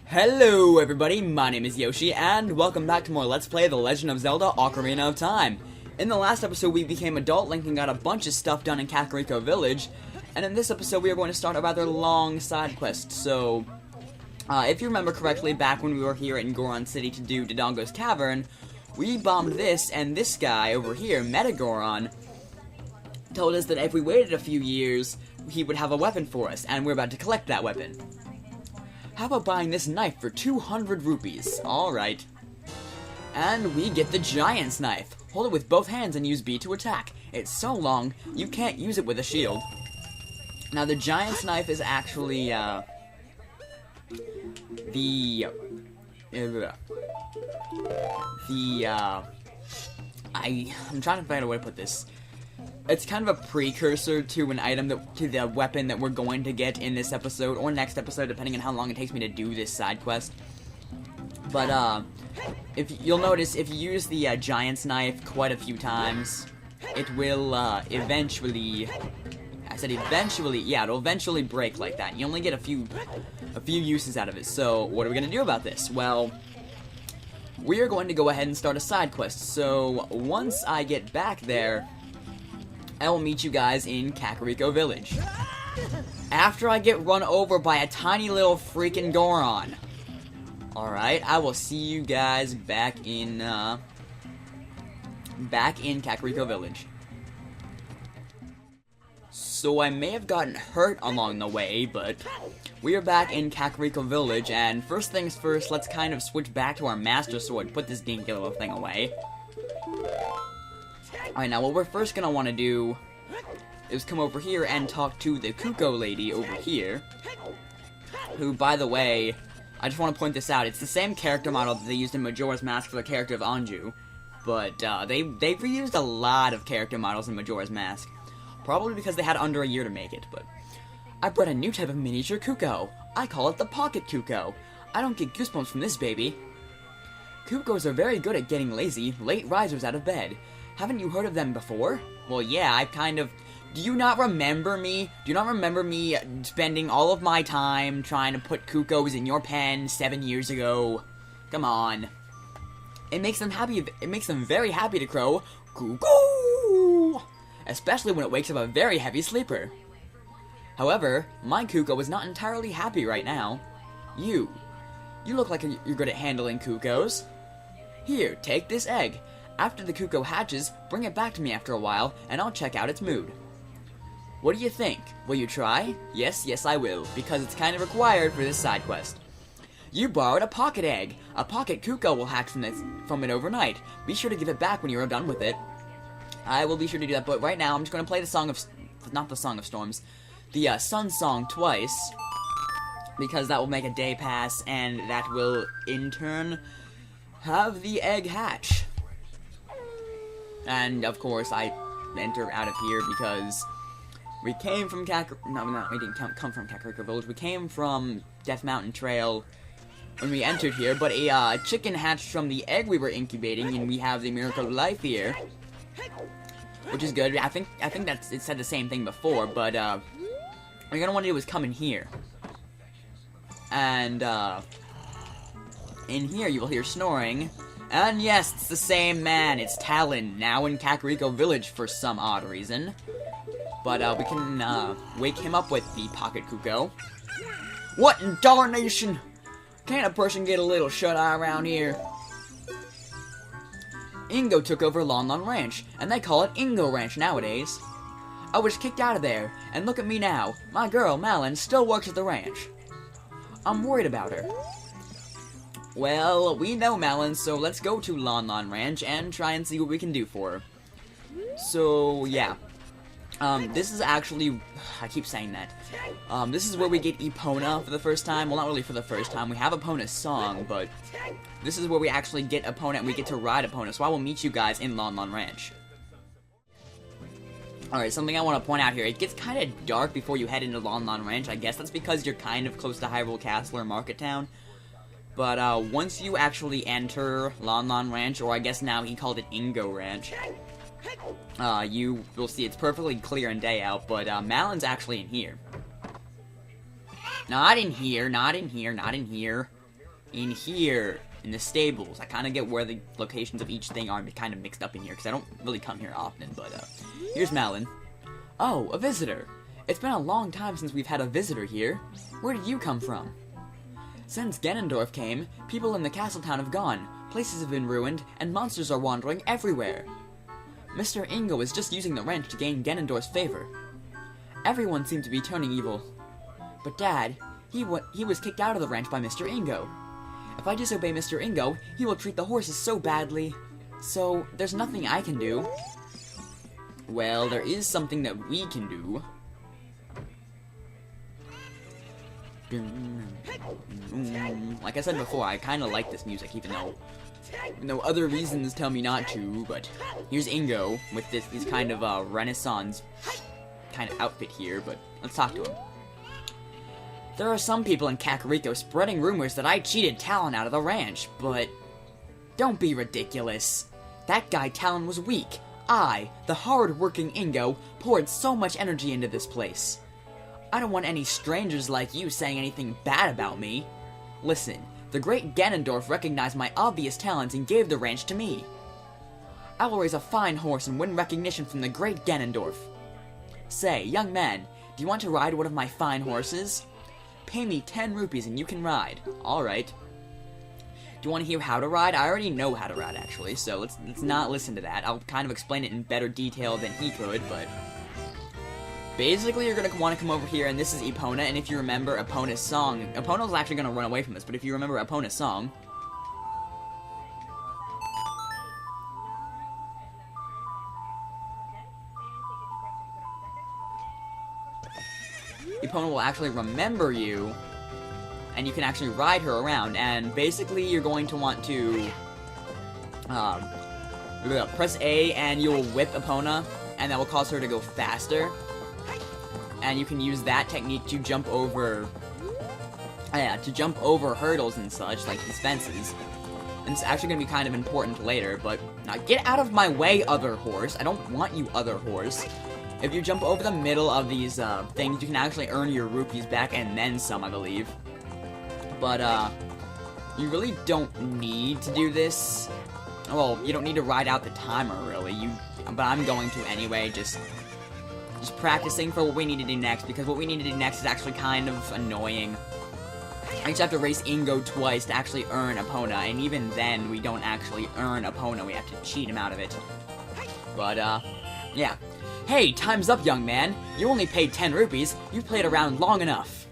Hello everybody, my name is Yoshi, and welcome back to more Let's Play The Legend of Zelda Ocarina of Time. In the last episode we became adult Link and got a bunch of stuff done in Kakariko Village, and in this episode we are going to start a rather long side quest. So, if you remember correctly, back when we were here in Goron City to do Dodongo's Cavern, we bombed this, and this guy over here, Goron, told us that if we waited a few years, he would have a weapon for us, and we're about to collect that weapon. How about buying this knife for 200 rupees? Alright. And we get the Giant's Knife. Hold it with both hands and use B to attack. It's so long, you can't use it with a shield. Now the Giant's Knife is actually, I'm trying to find a way to put this. It's kind of a precursor to an item to the weapon that we're going to get in this episode, or next episode, depending on how long it takes me to do this side quest. But, if you'll notice, if you use the, Giant's Knife quite a few times, it will, eventually, yeah, it'll eventually break like that. You only get a few uses out of it, so what are we gonna do about this? Well, we are going to go ahead and start a side quest, so once I get back there, I will meet you guys in Kakariko Village. After I get run over by a tiny little freaking Goron. Alright, I will see you guys back in Kakariko Village. So I may have gotten hurt along the way, but we are back in Kakariko Village, and first things first, let's kind of switch back to our Master Sword, put this dinky little thing away. Alright, now what we're first gonna want to do is come over here and talk to the Kuko lady over here, who, by the way, I just want to point this out, it's the same character model that they used in Majora's Mask for the character of Anju, but they've reused a lot of character models in Majora's Mask, probably because they had under a year to make it. But I brought a new type of miniature Kuko. I call it the Pocket Kuko. I don't get goosebumps from this baby. Kukos are very good at getting lazy, late risers out of bed. Haven't you heard of them before? Well, yeah, I've kind of... Do you not remember me? Do you not remember me spending all of my time trying to put Kukos in your pen 7 years ago? Come on. It makes them happy. It makes them very happy to crow, Kuko! Especially when it wakes up a very heavy sleeper. However, my Kuko is not entirely happy right now. You look like you're good at handling Kukos. Here, take this egg. After the Kuko hatches, bring it back to me after a while, and I'll check out its mood. What do you think? Will you try? Yes, I will, because it's kind of required for this side quest. You borrowed a pocket egg. A pocket Kuko will hatch from it overnight. Be sure to give it back when you are done with it. I will be sure to do that, but right now I'm just going to play the Song of... Not the Song of Storms. The Sun Song twice, because that will make a day pass, and that will, in turn, have the egg hatch. And, of course, I enter out of here because we came from we didn't come from Kakariko Village. We came from Death Mountain Trail when we entered here, but a chicken hatched from the egg we were incubating, and we have the Miracle of Life here, which is good. I think it said the same thing before, but what you're gonna want to do is come in here, and in here you will hear snoring. And yes, it's the same man, it's Talon, now in Kakariko Village for some odd reason. But, we can, wake him up with the Pocket Kuko. What in darnation? Can't a person get a little shut-eye around here? Ingo took over Lon Lon Ranch, and they call it Ingo Ranch nowadays. I was kicked out of there, and look at me now. My girl, Malin, still works at the ranch. I'm worried about her. Well, we know Malin, so let's go to Lon Lon Ranch and try and see what we can do for her. So, yeah. This is actually... I keep saying that. This is where we get Epona for the first time. Well, not really for the first time. We have Epona's song, but this is where we actually get Epona and we get to ride Epona. So I will meet you guys in Lon Lon Ranch. Alright, something I want to point out here. It gets kind of dark before you head into Lon Lon Ranch. I guess that's because you're kind of close to Hyrule Castle or Market Town. But, once you actually enter Lon Lon Ranch, or I guess now he called it Ingo Ranch, you will see it's perfectly clear and day out, but, Malin's actually in here. Not in here, not in here, not in here. in here, in the stables. I kind of get where the locations of each thing are kind of mixed up in here, because I don't really come here often, but, here's Malin. Oh, a visitor. It's been a long time since we've had a visitor here. Where did you come from? Since Ganondorf came, people in the castle town have gone, places have been ruined, and monsters are wandering everywhere. Mr. Ingo is just using the wrench to gain Ganondorf's favor. Everyone seemed to be turning evil. But Dad, he was kicked out of the ranch by Mr. Ingo. If I disobey Mr. Ingo, he will treat the horses so badly. So, there's nothing I can do. Well, there is something that we can do. Like I said before, I kind of like this music, even though other reasons tell me not to, but here's Ingo with this kind of Renaissance kind of outfit here, but let's talk to him. There are some people in Kakariko spreading rumors that I cheated Talon out of the ranch, but don't be ridiculous. That guy Talon was weak. I, the hard-working Ingo, poured so much energy into this place. I don't want any strangers like you saying anything bad about me. Listen, the great Ganondorf recognized my obvious talents and gave the ranch to me. I will raise a fine horse and win recognition from the great Ganondorf. Say, young man, do you want to ride one of my fine horses? Pay me 10 rupees and you can ride. Alright. Do you want to hear how to ride? I already know how to ride, actually, so let's not listen to that. I'll kind of explain it in better detail than he could, but... Basically, you're going to want to come over here, and this is Epona, and if you remember Epona's song... Epona's actually going to run away from this, but if you remember Epona's song... Epona will actually remember you, and you can actually ride her around, and basically you're going to want to press A and you'll whip Epona, and that will cause her to go faster, and you can use that technique to jump over hurdles and such, like these fences. And it's actually going to be kind of important later, but now get out of my way, other horse. I don't want you, other horse. If you jump over the middle of these things, you can actually earn your rupees back and then some, I believe. But, you really don't need to do this. Well, you don't need to ride out the timer, really. But I'm going to anyway, just practicing for what we need to do next, because what we need to do next is actually kind of annoying. I just have to race Ingo twice to actually earn Epona, and even then, we don't actually earn Epona. We have to cheat him out of it. But, yeah. Hey, time's up, young man. You only paid 10 rupees. You played around long enough.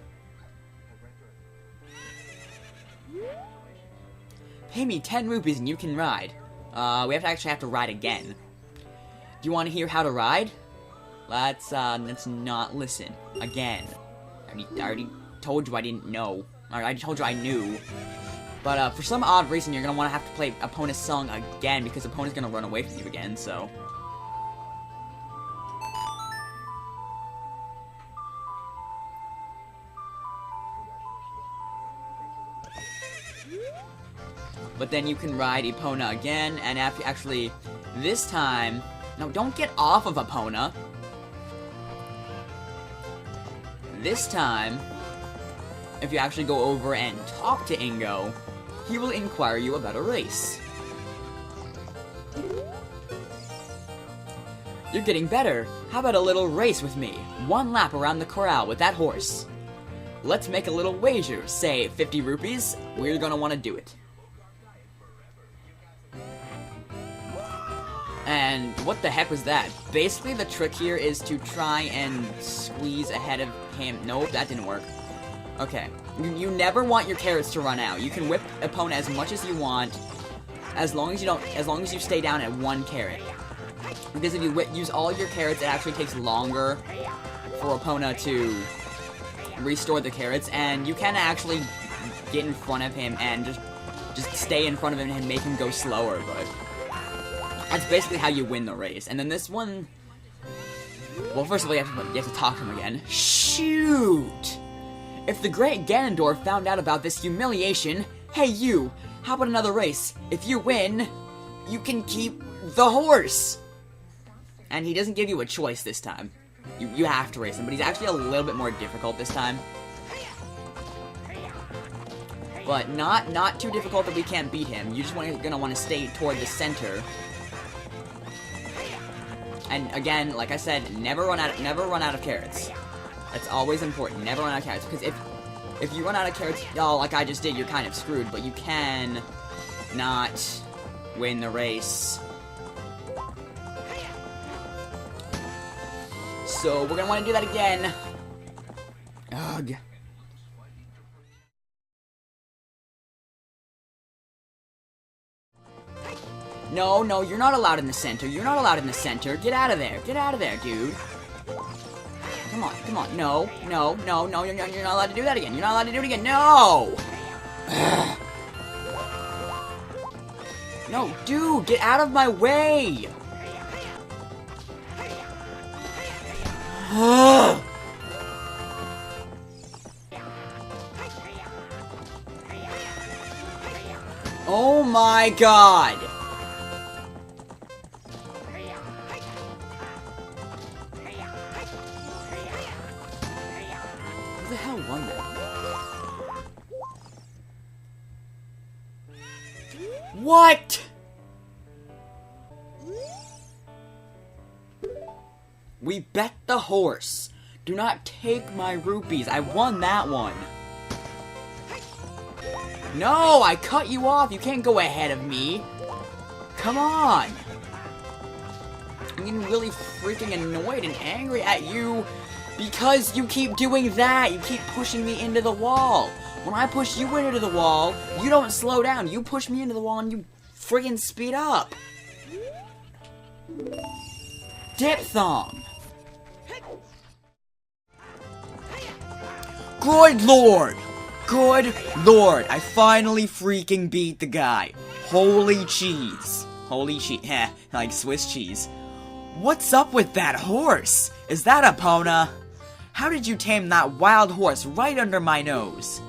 Pay me 10 rupees and you can ride. We actually have to ride again. Do you want to hear how to ride? Let's not listen. Again. I already told you I didn't know. I told you I knew. But, for some odd reason, you're gonna want to have to play Epona's song again, because Epona's gonna run away from you again, so... But then you can ride Epona again, and actually, this time... No, don't get off of Epona! This time, if you actually go over and talk to Ingo, he will inquire you about a race. You're getting better. How about a little race with me? 1 lap around the corral with that horse. Let's make a little wager. Say 50 rupees. We're gonna want to do it. And what the heck was that? Basically, the trick here is to try and squeeze ahead of him. Nope, that didn't work. Okay. You never want your carrots to run out. You can whip Epona as much as you want, as long as you stay down at 1 carrot. Because if you use all your carrots, it actually takes longer for Epona to restore the carrots, and you can actually get in front of him and just stay in front of him and make him go slower, but that's basically how you win the race. And then this one, well, first of all, you have to talk to him again. Shoot! If the great Ganondorf found out about this humiliation, hey you, how about another race? If you win, you can keep the horse! And he doesn't give you a choice this time. You have to race him, but he's actually a little bit more difficult this time. but not too difficult that we can't beat him. You just gonna want to stay toward the center. And again, like I said, never run out of carrots. That's always important. Never run out of carrots, because if you run out of carrots, oh, like I just did, you're kind of screwed. But you can not win the race. So we're gonna want to do that again. Ugh. No, no, you're not allowed in the center. You're not allowed in the center. Get out of there. Get out of there, dude. Come on, come on. No, no, no, no, you're not allowed to do that again. You're not allowed to do it again. No! No, dude, get out of my way! Oh my god! Who the hell won that? What? We bet the horse. Do not take my rupees. I won that one. No, I cut you off. You can't go ahead of me. Come on. I'm getting really freaking annoyed and angry at you because you keep doing that. You keep pushing me into the wall. When I push you into the wall, you don't slow down. You push me into the wall and you friggin' speed up. Diphthong. Good lord. Good lord. I finally freaking beat the guy. Holy cheese. Holy cheese. Heh, like Swiss cheese. What's up with that horse? Is that Epona? How did you tame that wild horse right under my nose?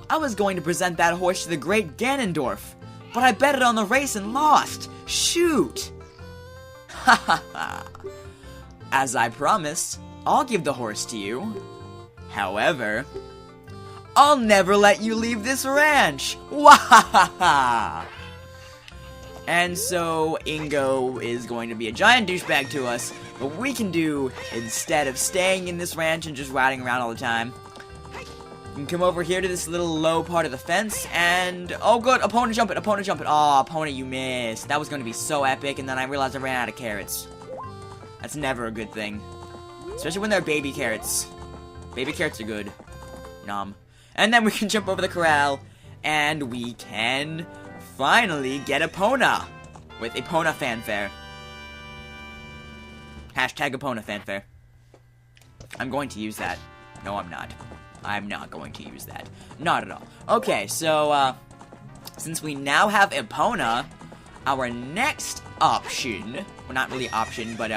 I was going to present that horse to the great Ganondorf, but I bet it on the race and lost. Shoot! Ha ha ha. As I promised, I'll give the horse to you. However, I'll never let you leave this ranch. Wahahaha! And so, Ingo is going to be a giant douchebag to us. What we can do, instead of staying in this ranch and just riding around all the time, you can come over here to this little low part of the fence, and... oh, good! Opponent jumping! Opponent jumping! Oh, opponent, you missed. That was going to be so epic, and then I realized I ran out of carrots. That's never a good thing. Especially when they're baby carrots. Baby carrots are good. Nom. And then we can jump over the corral, and we can finally get Epona with Epona fanfare. Hashtag Epona fanfare. I'm going to use that. No, I'm not. I'm not going to use that. Not at all. Okay, so, since we now have Epona, our next option, well, not really option, but,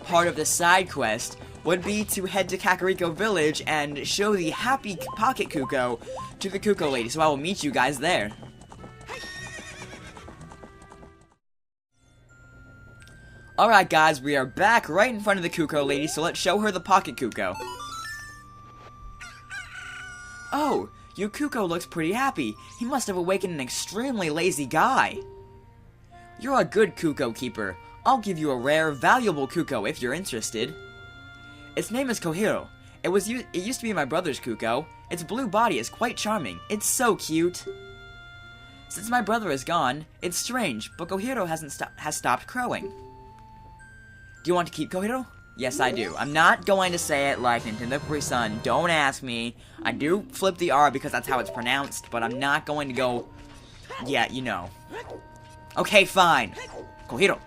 part of the side quest would be to head to Kakariko Village and show the Happy Pocket Kuko to the Kuko Lady, so I will meet you guys there. Alright guys, we are back right in front of the Kuko Lady, so let's show her the Pocket Kuko. Oh, your Kuko looks pretty happy. He must have awakened an extremely lazy guy. You're a good Kuko keeper. I'll give you a rare, valuable Kuko if you're interested. Its name is Kohiro. It used to be my brother's Kuko. Its blue body is quite charming. It's so cute. Since my brother is gone, it's strange, but Kohiro has stopped crowing. Do you want to keep Kohiro? Yes, I do. I'm not going to say it like Nintendo Capri-Sun. Don't ask me. I do flip the R because that's how it's pronounced, but I'm not going to go... yeah, you know. Okay, fine. Kohiro.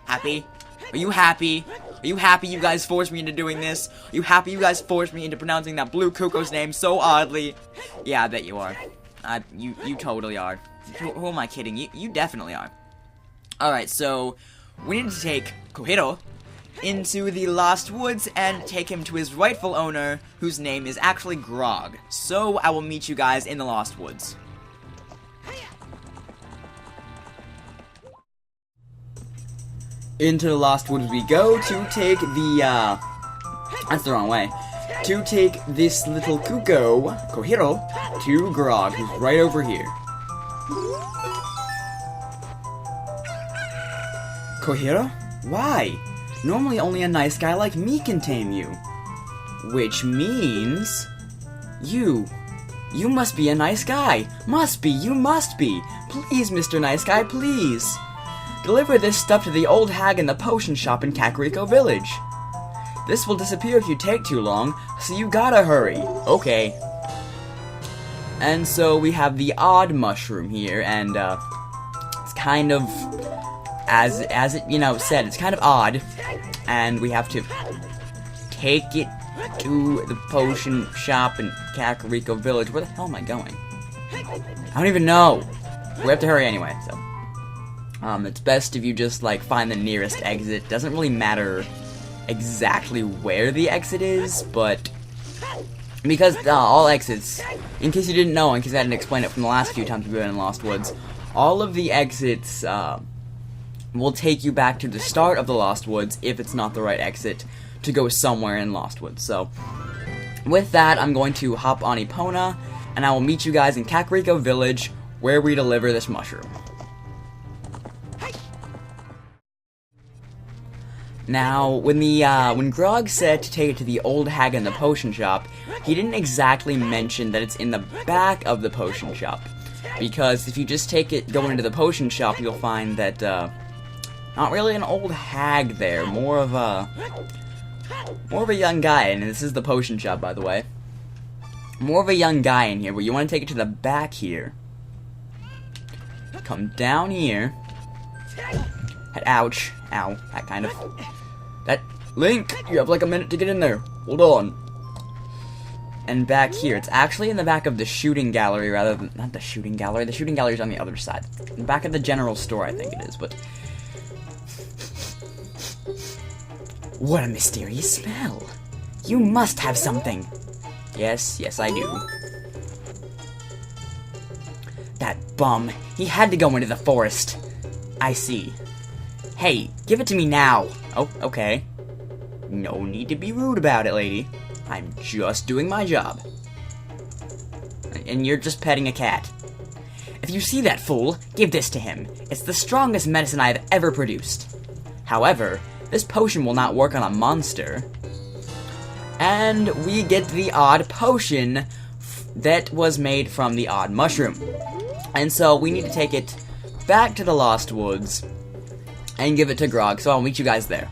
Happy? Are you happy? Are you happy you guys forced me into doing this? Are you happy you guys forced me into pronouncing that blue Kuko's name so oddly? Yeah, I bet you are. You totally are. Who am I kidding? You definitely are. Alright, so... we need to take Kohiro into the Lost Woods and take him to his rightful owner, whose name is actually Grog. So, I will meet you guys in the Lost Woods. Into the Lost Woods we go to take the, that's the wrong way. to take this little Kuko, Kohiro, to Grog, who's right over here. Kohiro? Why? Normally only a nice guy like me can tame you. Which means... You must be a nice guy. You must be. Please, Mr. Nice Guy, please. Deliver this stuff to the old hag in the potion shop in Kakariko Village. This will disappear if you take too long, so you gotta hurry. Okay. And so we have the odd mushroom here, and it's kind of, as it said, it's kind of odd, and we have to take it to the potion shop in Kakariko Village. Where the hell am I going? I don't even know. We have to hurry anyway, so. It's best if you just, like, find the nearest exit. Doesn't really matter exactly where the exit is, but because all exits, in case you didn't know, in case I didn't explain it from the last few times we've been in Lost Woods, all of the exits will take you back to the start of the Lost Woods if it's not the right exit to go somewhere in Lost Woods. So, with that, I'm going to hop on Epona, and I will meet you guys in Kakariko Village, where we deliver this mushroom. Now, when Grog said to take it to the old hag in the potion shop, he didn't exactly mention that it's in the back of the potion shop. Because if you just go into the potion shop, you'll find that, not really an old hag there, more of a young guy, and this is the potion shop, by the way. More of a young guy in here, but you want to take it to the back here. Come down here. Ouch. Ow. That kind of... That... Link! You have like a minute to get in there. Hold on. And back here. It's actually in the back of the shooting gallery rather than... Not the shooting gallery. The shooting gallery's on the other side. In the back of the general store, I think it is, but... What a mysterious smell. You must have something. Yes, I do. That bum. He had to go into the forest. I see. Hey, give it to me now. Oh, okay. No need to be rude about it, lady. I'm just doing my job. And you're just petting a cat. If you see that fool, give this to him. It's the strongest medicine I've ever produced. However, this potion will not work on a monster. And we get the odd potion that was made from the odd mushroom. And so we need to take it back to the Lost Woods and give it to Grog, so I'll meet you guys there.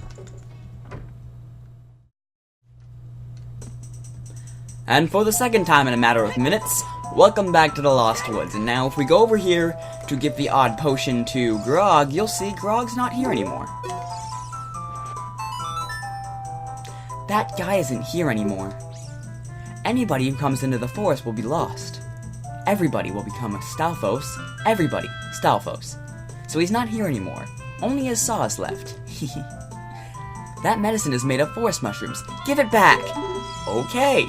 And for the second time in a matter of minutes, welcome back to the Lost Woods. And now if we go over here to give the odd potion to Grog, you'll see Grog's not here anymore. That guy isn't here anymore. Anybody who comes into the forest will be lost. Everybody will become a Stalfos. Everybody, Stalfos. So he's not here anymore. Only his saw is left. That medicine is made of forest mushrooms. Give it back! Okay.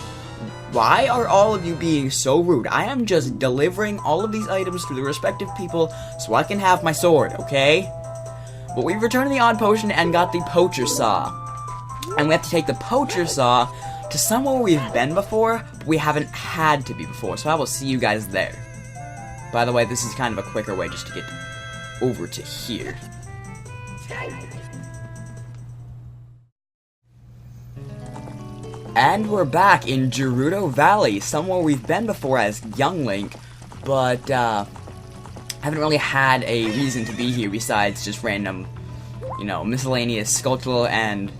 Why are all of you being so rude? I am just delivering all of these items to the respective people so I can have my sword, okay? But we returned the odd potion and got the poacher saw. And we have to take the poacher saw to somewhere we've been before, but we haven't had to be before, so I will see you guys there. By the way, this is kind of a quicker way just to get over to here. And we're back in Gerudo Valley, somewhere we've been before as Young Link, but haven't really had a reason to be here besides just random, miscellaneous sculptural and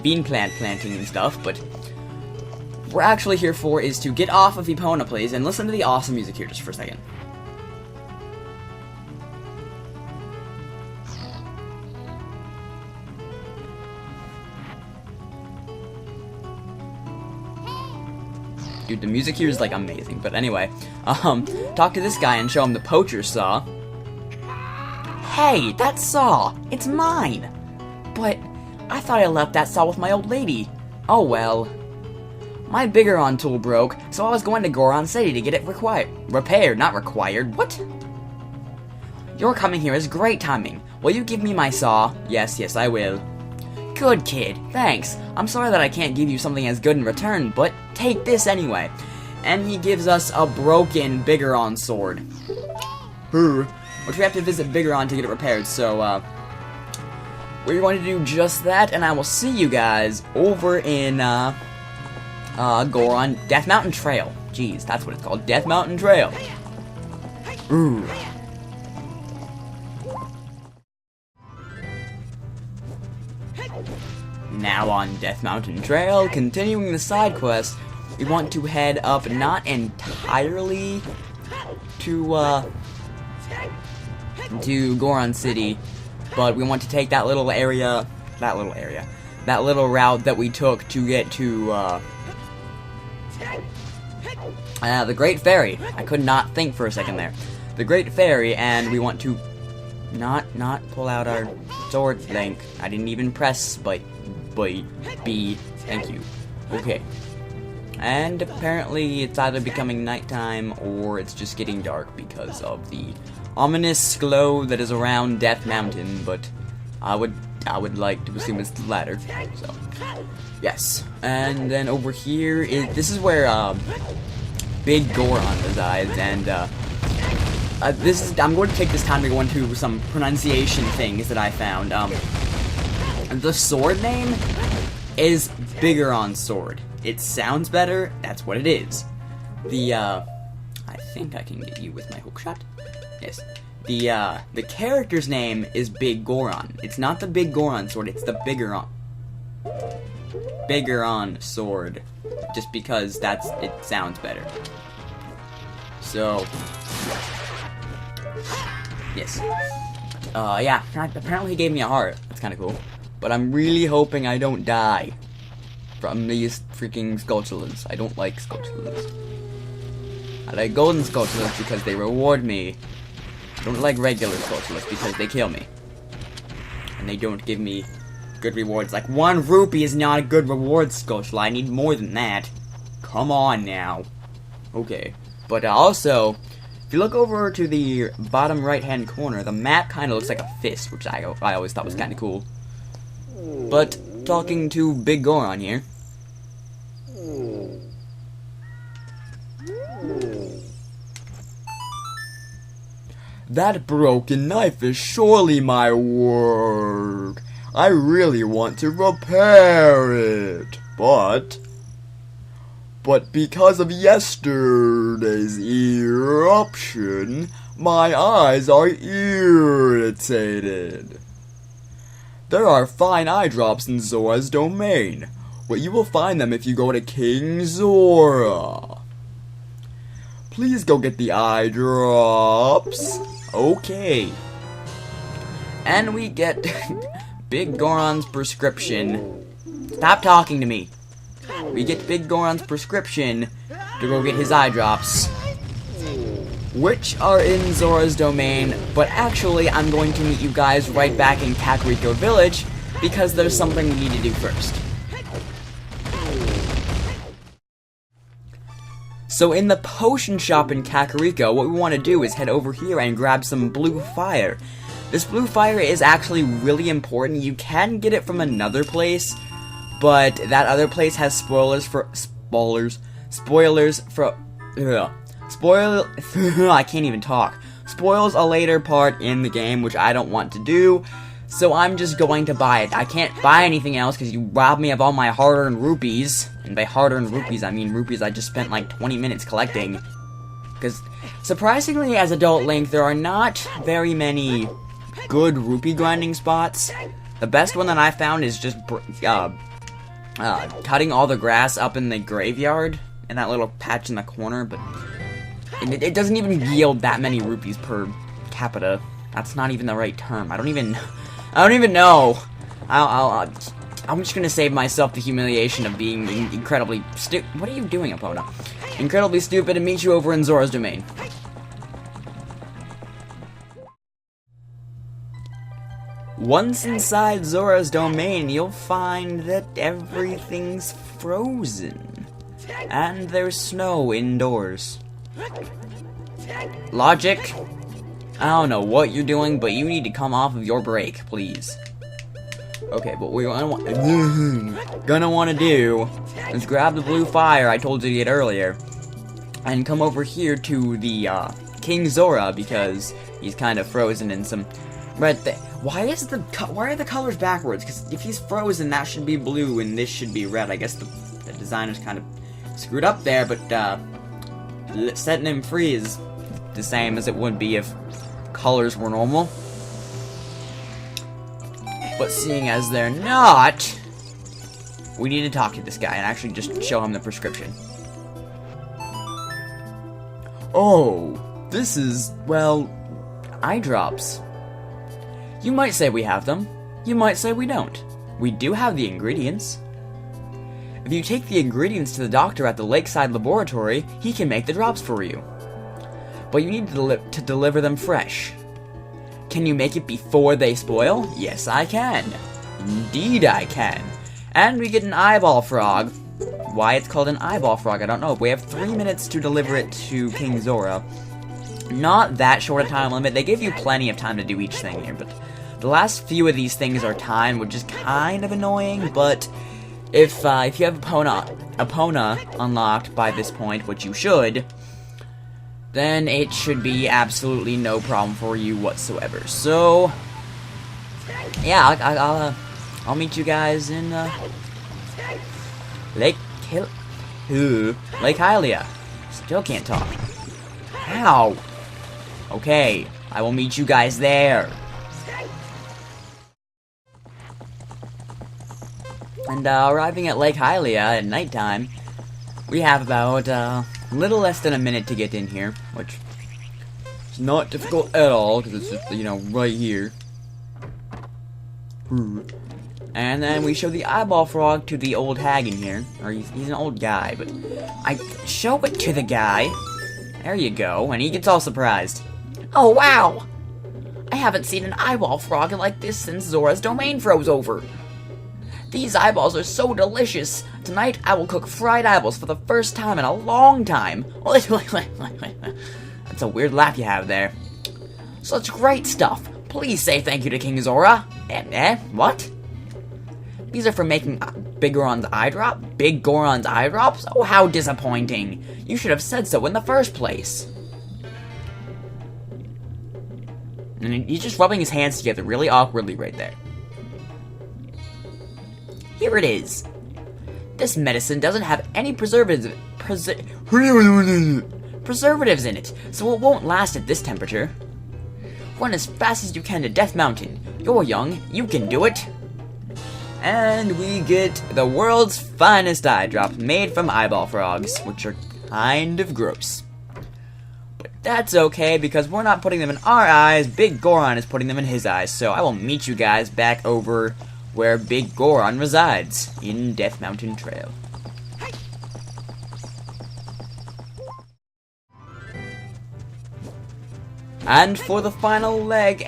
bean plant planting and stuff, but what we're actually here for is to get off of Epona, please, and listen to the awesome music here just for a second. Dude, the music here is, like, amazing. But anyway, talk to this guy and show him the poacher saw. Hey, that saw! It's mine! But I thought I left that saw with my old lady. Oh well. My Biggoron tool broke, so I was going to Goron City to get it repaired, not required. What? Your coming here is great timing. Will you give me my saw? Yes, I will. Good kid, thanks. I'm sorry that I can't give you something as good in return, but take this anyway. And he gives us a broken Biggoron Sword. Which we have to visit Biggoron to get it repaired, so, we're going to do just that, and I will see you guys over in, Goron Death Mountain Trail. Jeez, that's what it's called, Death Mountain Trail. Ooh. Now on Death Mountain Trail, continuing the side quest, we want to head up not entirely to Goron City, but we want to take that little route that we took to get to the Great Fairy. I could not think for a second there. The Great Fairy, and we want to not pull out our sword link. I didn't even press B. Thank you. Okay. And apparently it's either becoming nighttime or it's just getting dark because of the ominous glow that is around Death Mountain, but I would like to assume it's the latter. So, yes. And then over here this is where Biggoron resides, and I'm going to take this time to go into some pronunciation things that I found. The sword name is Biggoron Sword. It sounds better, that's what it is. I think I can get you with my hookshot. Yes. The character's name is Biggoron. It's not the Biggoron Sword, it's the Biggoron Sword. Just because it sounds better. So, yes. Yeah, apparently he gave me a heart. That's kind of cool. But I'm really hoping I don't die from these freaking Skulltulas. I don't like Skulltulas. I like golden Skulltulas because they reward me. I don't like regular Skulltulas because they kill me. And they don't give me good rewards. Like 1 rupee is not a good reward, Skulltula. I need more than that. Come on now. Okay. But also, if you look over to the bottom right-hand corner, the map kind of looks like a fist, which I always thought was kind of cool. But, talking to Biggoron here. That broken knife is surely my work. I really want to repair it. But because of yesterday's eruption, my eyes are irritated. There are fine eye drops in Zora's domain, but you will find them if you go to King Zora. Please go get the eye drops. Okay. And we get Biggoron's prescription. Stop talking to me. We get Biggoron's prescription to go get his eye drops, which are in Zora's domain, but actually I'm going to meet you guys right back in Kakariko Village, because there's something we need to do first. So in the potion shop in Kakariko, what we want to do is head over here and grab some blue fire. This blue fire is actually really important. You can get it from another place, but that other place has spoilers for I can't even talk. Spoils a later part in the game, which I don't want to do, so I'm just going to buy it. I can't buy anything else because you robbed me of all my hard-earned rupees. And by hard-earned rupees, I mean rupees I just spent like 20 minutes collecting. Because, surprisingly, as Adult Link, there are not very many good rupee grinding spots. The best one that I found is just cutting all the grass up in the graveyard, in that little patch in the corner, but it doesn't even yield that many rupees per capita. That's not even the right term. I don't even know. I'm just gonna save myself the humiliation of being incredibly What are you doing, Epona? Incredibly stupid and meet you over in Zora's domain. Once inside Zora's domain, you'll find that everything's frozen. And there's snow indoors. Logic? I don't know what you're doing, but you need to come off of your break, please. Okay, but what gonna want to do is grab the blue fire I told you to get earlier, and come over here to the King Zora, because he's kind of frozen in some red thing. Why are the colors backwards? Because if he's frozen, that should be blue and this should be red. I guess the designer's kind of screwed up there, but setting him free is the same as it would be if colors were normal. But seeing as they're not, we need to talk to this guy and actually just show him the prescription. Oh, this is, well, eye drops. You might say we have them. You might say we don't. We do have the ingredients. If you take the ingredients to the doctor at the lakeside laboratory, he can make the drops for you. But you need to deliver them fresh. Can you make it before they spoil? Yes, I can. Indeed, I can. And we get an eyeball frog. Why it's called an eyeball frog, I don't know. We have 3 minutes to deliver it to King Zora. Not that short a time limit. They give you plenty of time to do each thing here, but the last few of these things are timed, which is kind of annoying, but if you have Epona unlocked by this point, which you should, then it should be absolutely no problem for you whatsoever. So, yeah, I'll meet you guys in Lake Hylia. Still can't talk. How? Okay, I will meet you guys there. And arriving at Lake Hylia at nighttime, we have about little less than a minute to get in here, which is not difficult at all, because it's just, you know, right here. And then we show the eyeball frog to the old hag in here. Or he's an old guy, but I show it to the guy. There you go, and he gets all surprised. Oh, wow! I haven't seen an eyeball frog like this since Zora's domain froze over. These eyeballs are so delicious. Tonight, I will cook fried eyeballs for the first time in a long time. That's a weird laugh you have there. Such great stuff. Please say thank you to King Zora. What? These are for making Biggoron's eye drop? Biggoron's eye drops? Oh, how disappointing. You should have said so in the first place. And he's just rubbing his hands together really awkwardly right there. Here it is. This medicine doesn't have any preservatives in it, so it won't last at this temperature. Run as fast as you can to Death Mountain. You're young, you can do it. And we get the world's finest eye drops made from eyeball frogs, which are kind of gross. But that's okay, because we're not putting them in our eyes, Big Goron is putting them in his eyes, so I will meet you guys back over where Big Goron resides, in Death Mountain Trail. And for the final leg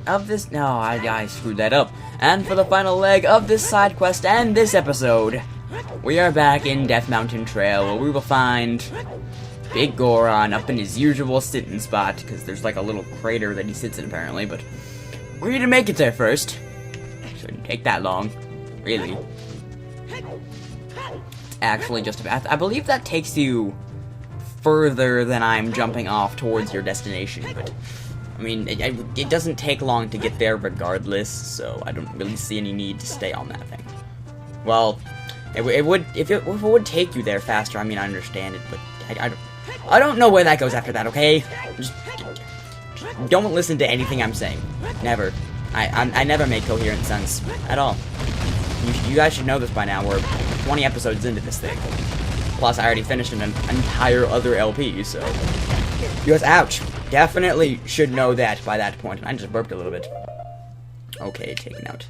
of this... No, I screwed that up. And for the final leg of this side quest and this episode, we are back in Death Mountain Trail, where we will find Big Goron up in his usual sitting spot, because there's like a little crater that he sits in apparently, but we need to make it there first. Shouldn't take that long, really. Actually, just about. I believe that takes you further than I'm jumping off towards your destination, but I mean, it doesn't take long to get there regardless, so I don't really see any need to stay on that thing. Well, it would if it would take you there faster. I mean, I understand it, but I don't know where that goes after that. Okay, just don't listen to anything I'm saying. Never. I never make coherent sense at all. You guys should know this by now. We're 20 episodes into this thing. Plus, I already finished an entire other LP, so... You guys, ouch! Definitely should know that by that point. I just burped a little bit. Okay, take out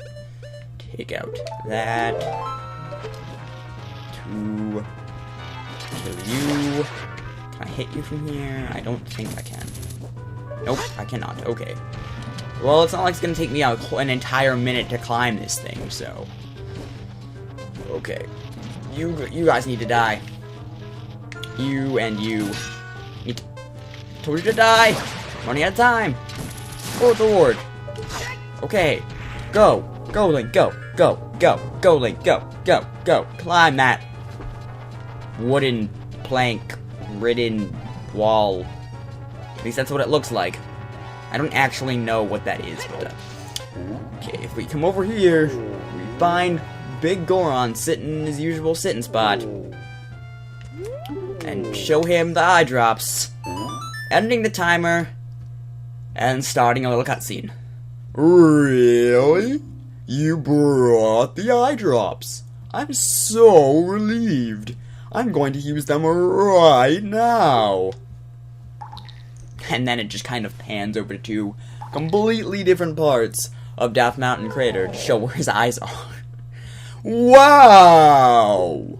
that. To you. Can I hit you from here? I don't think I can. Nope, I cannot. Okay. Well, it's not like it's gonna take me an entire minute to climb this thing, so... Okay. You guys need to die. You and you. Told you to die! Running out of time! Forward the ward. Okay. Go. Go, Link, go, go, go, go, Link, go, go, go. Climb that wooden plank-ridden wall. At least that's what it looks like. I don't actually know what that is, but, okay, if we come over here, we find Big Goron sitting in his usual sitting spot. And show him the eye drops. Ending the timer. And starting a little cutscene. Really? You brought the eye drops. I'm so relieved. I'm going to use them right now. And then it just kind of pans over to two completely different parts of Death Mountain Crater to show where his eyes are. Wow!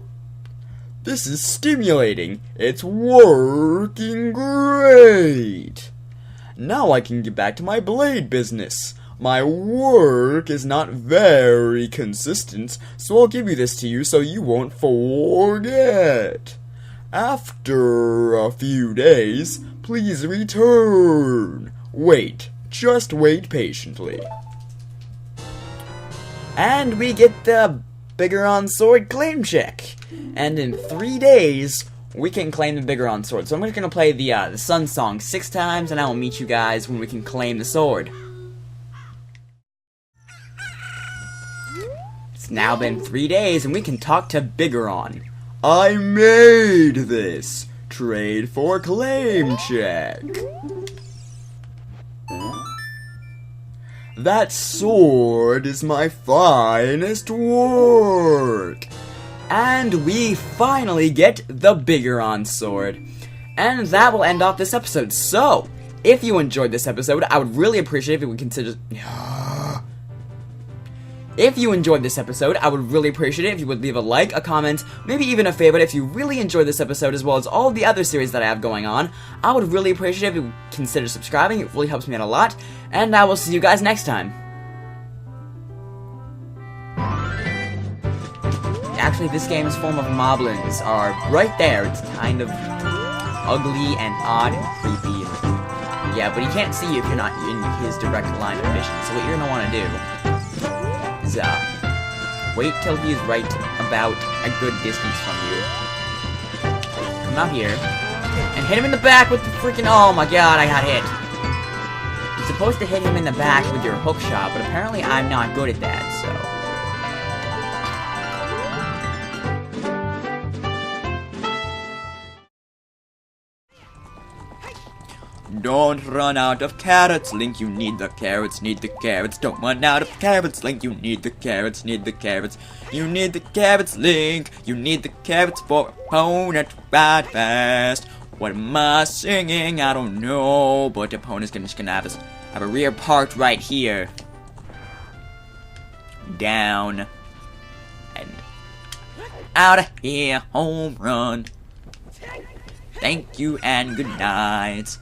This is stimulating. It's working great. Now I can get back to my blade business. My work is not very consistent, so I'll give you this to you so you won't forget. After a few days, please return. Wait, just wait patiently. And we get the Biggoron Sword claim check. And in 3 days, we can claim the Biggoron Sword. So I'm just going to play the Sun Song 6 times, and I will meet you guys when we can claim the sword. It's now been 3 days, and we can talk to Biggoron. I made this. Trade for claim check. That sword is my finest work. And we finally get the Biggoron Sword. And that will end off this episode. So, if you enjoyed this episode, I would really appreciate if you would consider... If you enjoyed this episode, I would really appreciate it if you would leave a like, a comment, maybe even a favorite if you really enjoyed this episode as well as all the other series that I have going on. I would really appreciate it if you would consider subscribing, it really helps me out a lot, and I will see you guys next time. Actually, this game's form of moblins are right there. It's kind of ugly and odd and creepy. Yeah, but he can't see you if you're not in his direct line of vision, so what you're going to want to do is, wait till he is right about a good distance from you. Come out here, and hit him in the back with the freaking... Oh my god, I got hit. You're supposed to hit him in the back with your hook shot, but apparently I'm not good at that, so... Don't run out of carrots, Link, you need the carrots, need the carrots. Don't run out of carrots, Link, you need the carrots, need the carrots. You need the carrots, Link, you need the carrots for opponent right fast. What am I singing? I don't know, but the opponent's just gonna have a rear part right here. Down. And out of here, home run. Thank you and good night.